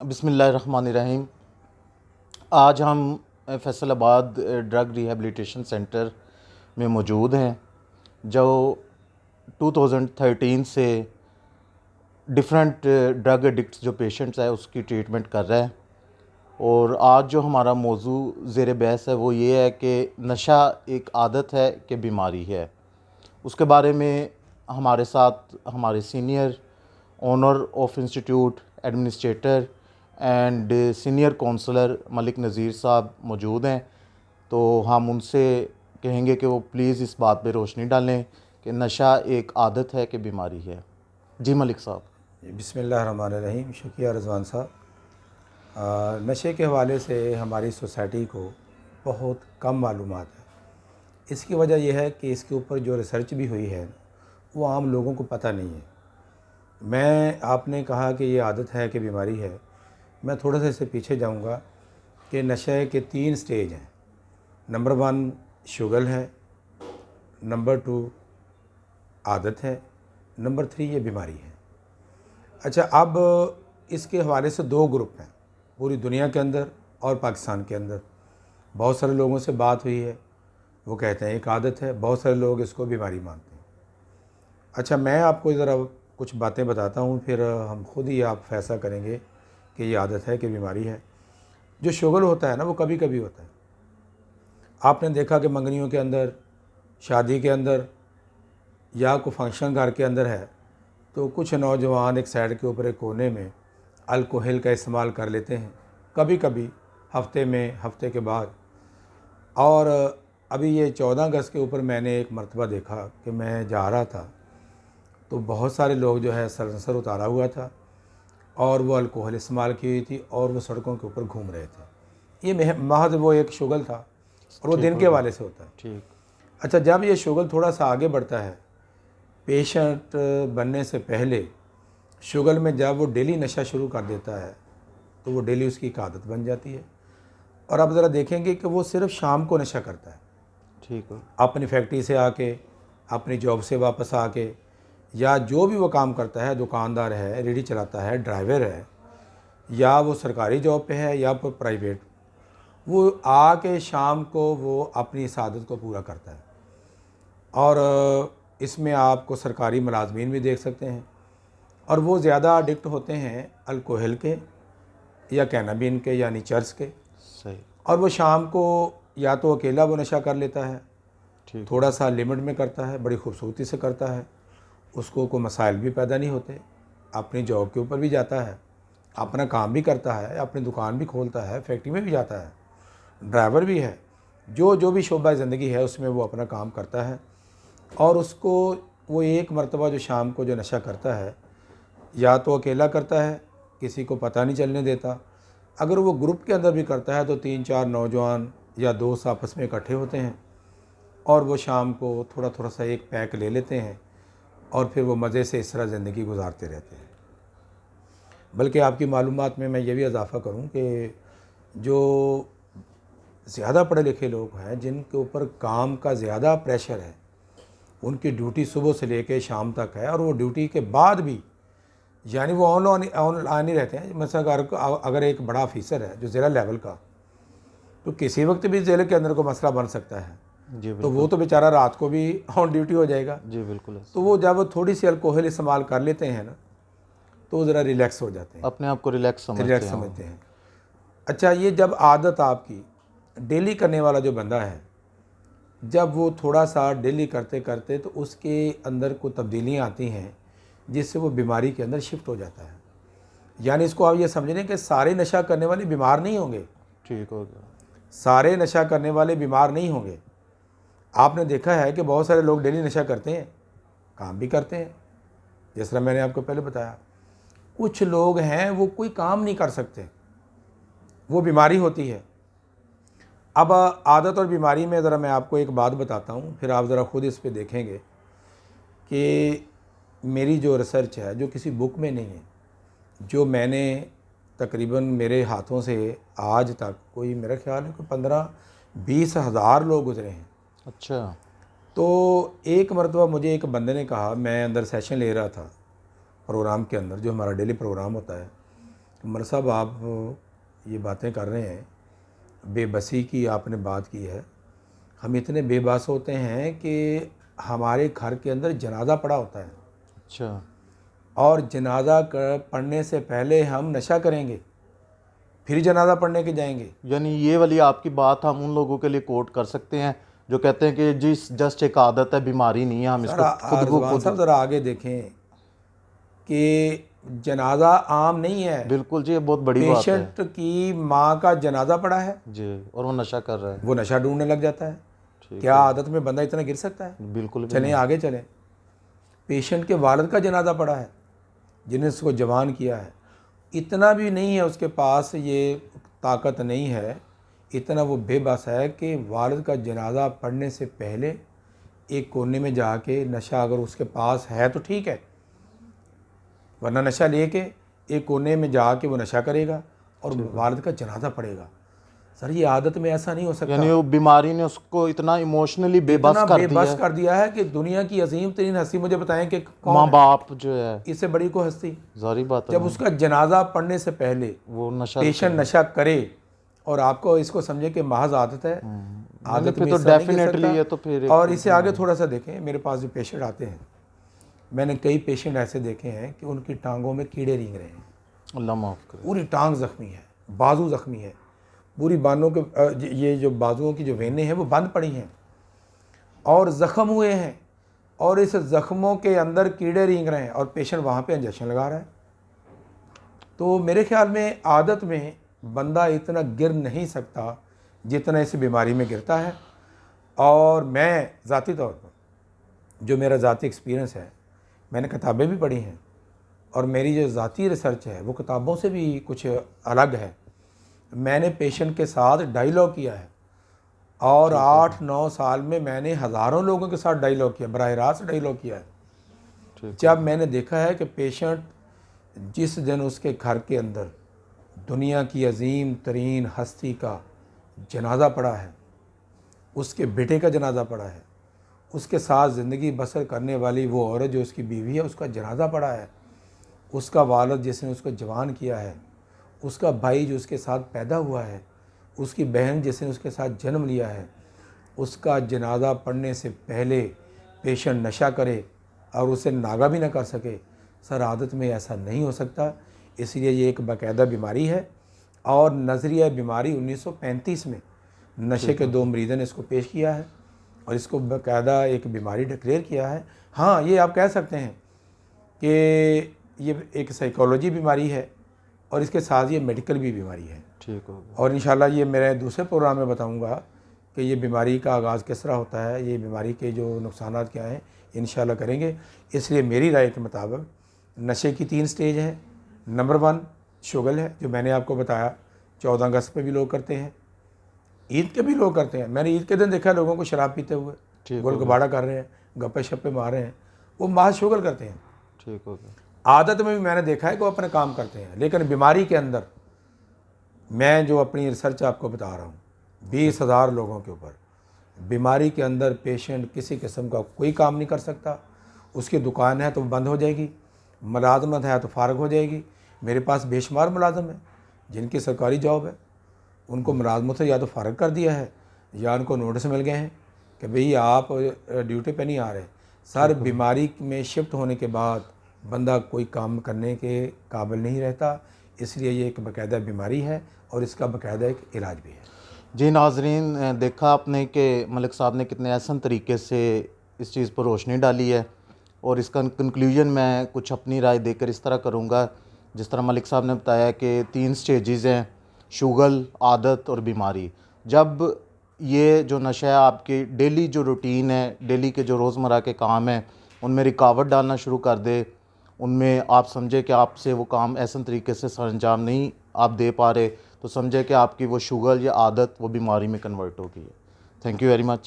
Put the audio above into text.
बिस्मिल्लाहिर्रहमानिर्रहीम। आज हम फैसलाबाद ड्रग रिहैबिलिटेशन सेंटर में मौजूद हैं, जो 2013 से डिफरेंट ड्रग एडिक्ट्स जो पेशेंट्स है उसकी ट्रीटमेंट कर रहा है। और आज जो हमारा मौजू ज़ेर बहस है वो ये है कि नशा एक आदत है कि बीमारी है। उसके बारे में हमारे साथ हमारे senior owner of institute, administrator and senior counsellor Malik Nazir साहब मौजूद हैं। तो हम उनसे कहेंगे कि वो प्लीज़ इस बात पे रोशनी डालें कि नशा एक आदत है कि बीमारी है। जी मलिक साहब। बिस्मिल्लाहिर्रहमानिर्रहीम। शुक्रिया रज़वान साहब। नशे के हवाले से हमारी सोसाइटी को बहुत कम मालूमात है। इसकी वजह यह है कि इसके ऊपर जो रिसर्च भी हुई है वो आम लोगों को पता नहीं है। आपने कहा कि ये आदत है कि बीमारी है, मैं थोड़ा सा इससे पीछे जाऊंगा कि नशे के 3 स्टेज हैं। नंबर 1 शुगर है, नंबर 2 आदत है, नंबर 3 ये बीमारी है। अच्छा, अब इसके हवाले से 2 ग्रुप हैं पूरी दुनिया के अंदर और पाकिस्तान के अंदर। बहुत सारे लोगों से बात हुई है, वो कहते हैं एक आदत है, बहुत सारे लोग इसको बीमारी मानते हैं। अच्छा, मैं आपको ज़रा कुछ बातें बताता हूँ, फिर हम खुद ही आप फैसला करेंगे कि ये आदत है कि बीमारी है। जो शुगर होता है ना, वो कभी कभी होता है। आपने देखा कि मंगनियों के अंदर, शादी के अंदर या कोई फंक्शन घर के अंदर है तो कुछ नौजवान एक साइड के ऊपर एक कोने में अल्कोहल का इस्तेमाल कर लेते हैं, कभी कभी हफ्ते में, हफ्ते के बाद। और अभी ये 14 अगस्त के ऊपर मैंने एक मरतबा देखा कि मैं जा रहा था तो बहुत सारे लोग जो है सर उतारा हुआ था और वो अल्कोहल इस्तेमाल की हुई थी और वो सड़कों के ऊपर घूम रहे थे। ये महज वो एक शुगर था और वो ठीक दिन हो के गया। हवाले से होता है। ठीक। अच्छा, जब ये शुगर थोड़ा सा आगे बढ़ता है, पेशेंट बनने से पहले शुगर में जब वो डेली नशा शुरू कर देता है तो वो डेली उसकी एक आदत बन जाती है। और आप ज़रा देखेंगे कि वो सिर्फ शाम को नशा करता है। ठीक हो। अपनी फैक्ट्री से आके, अपनी जॉब से वापस आके, या जो भी वो काम करता है, दुकानदार है, रेडी चलाता है, ड्राइवर है, या वो सरकारी जॉब पे है या फिर प्राइवेट, वो आके शाम को वो अपनी इस आदत को पूरा करता है। और इसमें आपको सरकारी मुलाजमीन भी देख सकते हैं, और वो ज़्यादा अडिक्ट होते हैं अल्कोहल के या कैनाबिन के यानी चर्स के। सही। और वो शाम को या तो अकेला वो नशा कर लेता है, ठीक हो। थोड़ा सा लिमिट में करता है, बड़ी खूबसूरती से करता है, उसको कोई मसाइल भी पैदा नहीं होते, अपनी जॉब के ऊपर भी जाता है, अपना काम भी करता है, अपनी दुकान भी खोलता है, फैक्ट्री में भी जाता है, ड्राइवर भी है, जो जो भी शोबा ज़िंदगी है उसमें वो अपना काम करता है। और उसको वो एक मरतबा जो शाम को जो नशा करता है, या तो अकेला करता है, किसी को पता नहीं चलने देता। अगर वो ग्रुप के अंदर भी करता है तो 3-4 नौजवान या दोस्त आपस में इकट्ठे होते हैं और वो शाम को थोड़ा थोड़ा सा एक पैक ले लेते हैं और फिर वो मज़े से इस तरह ज़िंदगी गुजारते रहते हैं। बल्कि आपकी मालूमात में मैं ये भी इजाफ़ा करूं कि जो ज़्यादा पढ़े लिखे लोग हैं, जिनके ऊपर काम का ज़्यादा प्रेशर है, उनकी ड्यूटी सुबह से लेकर शाम तक है, और वो ड्यूटी के बाद भी यानी वो ऑनलाइन ही रहते हैं। मतलब अगर एक बड़ा ऑफिसर है जो ज़िला लेवल का, तो किसी वक्त भी ज़िले के अंदर को मसला बन सकता है, जी तो वो बिल्कुल। तो बेचारा रात को भी ऑन ड्यूटी हो जाएगा। जी बिल्कुल। तो वो जब वो थोड़ी सी अल्कोहल इस्तेमाल कर लेते हैं ना, तो वो ज़रा रिलैक्स हो जाते हैं, अपने आप को रिलैक्स समझते रिलैक्स हैं वो। समझते हैं। अच्छा, ये जब आदत आपकी डेली करने वाला जो बंदा है, जब वो थोड़ा सा डेली करते करते तो उसके अंदर को तब्दीलियाँ आती हैं जिससे वो बीमारी के अंदर शिफ्ट हो जाता है। यानी इसको आप ये समझ लें कि सारे नशा करने वाले बीमार नहीं होंगे, ठीक हो गया। सारे नशा करने वाले बीमार नहीं होंगे। आपने देखा है कि बहुत सारे लोग डेली नशा करते हैं, काम भी करते हैं, जिस तरह मैंने आपको पहले बताया। कुछ लोग हैं वो कोई काम नहीं कर सकते, वो बीमारी होती है। अब आदत और बीमारी में ज़रा मैं आपको एक बात बताता हूँ, फिर आप ज़रा खुद इस पे देखेंगे कि मेरी जो रिसर्च है, जो किसी बुक में नहीं है, जो मैंने तकरीबन मेरे हाथों से आज तक कोई, मेरा ख्याल है कोई 15-20 हज़ार लोग गुजरे हैं। अच्छा। तो एक मरतबा मुझे एक बंदे ने कहा, मैं अंदर सेशन ले रहा था प्रोग्राम के अंदर, जो हमारा डेली प्रोग्राम होता है, उमर साहब, आप ये बातें कर रहे हैं, बेबसी की आपने बात की है। हम इतने बेबस होते हैं कि हमारे घर के अंदर जनाजा पड़ा होता है अच्छा। और जनाजा पढ़ने से पहले हम नशा करेंगे, फिर जनाजा पढ़ने के जाएंगे। यानी ये वाली आपकी बात हम उन लोगों के लिए कोट कर सकते हैं जो कहते हैं कि जिस जस्ट एक आदत है, बीमारी नहीं है, हम सर, इसको खुद को रिजवान साहब खुद। ज़रा आगे देखें कि जनाजा आम नहीं है। बिल्कुल जी, ये बहुत बड़ी बात है पेशेंट की माँ का जनाजा पड़ा है, जी, और वो नशा कर रहा है। वो नशा ढूंढने लग जाता है। ठीक क्या है। आदत में बंदा इतना गिर सकता है? बिल्कुल भी चलें नहीं। आगे चलें। पेशेंट के वालिद का जनाजा पड़ा है जिन्हें उसको जवान किया है। इतना भी नहीं है उसके पास, ये ताकत नहीं है, इतना वो बेबस है कि वालिद का जनाजा पढ़ने से पहले एक कोने में जाके नशा अगर उसके पास है तो ठीक है, वरना नशा लेके एक कोने में जाके वो नशा करेगा और वालिद का जनाजा पड़ेगा। सर, ये आदत में ऐसा नहीं हो सकता। यानी वो बीमारी ने उसको इतना इमोशनली बेबस इतना कर दिया बेबस है। कर दिया है कि दुनिया की अजीम तरीन हस्ती, मुझे बताएं कि कौन माँ है बाप जो है, इससे बड़ी को हस्ती? जारी बात है जब ना, उसका जनाजा पढ़ने से पहले वो नशा पेशेंट नशा करे और आपको इसको समझे कि महज आदत है। आदत फिर में तो हिस्सा नहीं गिर डेफिनेटली सकता। ये तो फिर और इसे आगे थोड़ा सा देखें, मेरे पास जो पेशेंट आते हैं, मैंने कई पेशेंट ऐसे देखे हैं कि उनकी टांगों में कीड़े रेंग रहे हैं, अल्लाह माफ़ करे। पूरी टांग ज़ख्मी है, बाजू ज़ख्मी है, पूरी बानों के ये जो बाजुओं की जो वेनें हैं वो बंद पड़ी हैं और ज़ख्म हुए हैं और इस ज़ख्मों के अंदर कीड़े रेंग रहे हैं और पेशेंट वहाँ पे इंजेक्शन लगा रहा है। तो मेरे ख्याल में आदत में बंदा इतना गिर नहीं सकता जितना इस बीमारी में गिरता है। और मैं ज़ाती तौर पर, जो मेरा ज़ाती एक्सपीरियंस है, मैंने किताबें भी पढ़ी हैं और मेरी जो ज़ाती रिसर्च है वो किताबों से भी कुछ अलग है। मैंने पेशेंट के साथ डायलॉग किया है और 8-9 साल में मैंने हज़ारों लोगों के साथ डायलॉग किया, बराह रास्त डायलॉग किया है। जब मैंने देखा है कि पेशेंट जिस दिन उसके घर के अंदर दुनिया की अजीम तरीन हस्ती का जनाजा पड़ा है, उसके बेटे का जनाजा पड़ा है, उसके साथ ज़िंदगी बसर करने वाली वो औरत जो उसकी बीवी है उसका जनाजा पड़ा है, उसका वालिद जिसने उसको जवान किया है, उसका भाई जो उसके साथ पैदा हुआ है, उसकी बहन जिसने उसके साथ जन्म लिया है, उसका जनाजा पढ़ने से पहले पेशेंट नशा करे और उसे नागा भी ना कर सके। सर, आदत में ऐसा नहीं हो सकता, इसलिए ये एक बाकायदा बीमारी है। और नज़रिया बीमारी 1935 में नशे के 2 मरीज़ों ने इसको पेश किया है और इसको बाकायदा एक बीमारी डिक्लेयर किया है। हाँ, ये आप कह सकते हैं कि ये एक साइकोलॉजी बीमारी है और इसके साथ ये मेडिकल भी बीमारी है। ठीक हो गया। और इंशाल्लाह ये मेरे दूसरे प्रोग्राम में बताऊंगा कि ये बीमारी का आगाज़ किस तरह होता है, ये बीमारी के जो नुकसानात क्या हैं, इंशाल्लाह करेंगे। इसलिए मेरी राय के मुताबिक नशे की 3 स्टेज हैं। नंबर 1 शुगल है, जो मैंने आपको बताया, 14 अगस्त पे भी लोग करते हैं, ईद के भी लोग करते हैं। मैंने ईद के दिन देखा लोगों को शराब पीते हुए गोल गबाड़ा कर रहे हैं, गप्पे शप्पे मार रहे हैं, वो महज शुगल करते हैं। ठीक हो गया। आदत में भी मैंने देखा है कि वो अपने काम करते हैं, लेकिन बीमारी के अंदर मैं जो अपनी रिसर्च आपको बता रहा हूँ, 20,000 लोगों के ऊपर, बीमारी के अंदर पेशेंट किसी किस्म का कोई काम नहीं कर सकता। उसकी दुकान है तो बंद हो जाएगी, मुलाजमत है तो फारग हो जाएगी। मेरे पास बेशुमार मुलाजम है जिनकी सरकारी जॉब है, उनको मुलाजमत से या तो फारग कर दिया है या उनको नोटिस मिल गए हैं कि भाई आप ड्यूटी पे नहीं आ रहे। सर, बीमारी में शिफ्ट होने के बाद बंदा कोई काम करने के काबिल नहीं रहता, इसलिए ये एक बाकायदा बीमारी है और इसका बाकायदा एक इलाज भी है। जी नाजरीन, देखा आपने कि मलिक साहब ने कितने आसान तरीके से इस चीज़ पर रोशनी डाली है और इसका कंक्लूजन मैं कुछ अपनी राय देकर इस तरह करूँगा, जिस तरह मलिक साहब ने बताया कि 3 स्टेजेस हैं, शुगल, आदत और बीमारी। जब ये जो नशा है आपकी डेली जो रूटीन है, डेली के जो रोज़मर्रा के काम हैं, उनमें रुकावट डालना शुरू कर दे, उनमें आप समझे कि आपसे वो काम ऐसा तरीके से सरअंजाम नहीं आप दे पा रहे, तो समझे कि आपकी वो शुगर या आदत वो बीमारी में कन्वर्ट हो गई है। Thank you very much.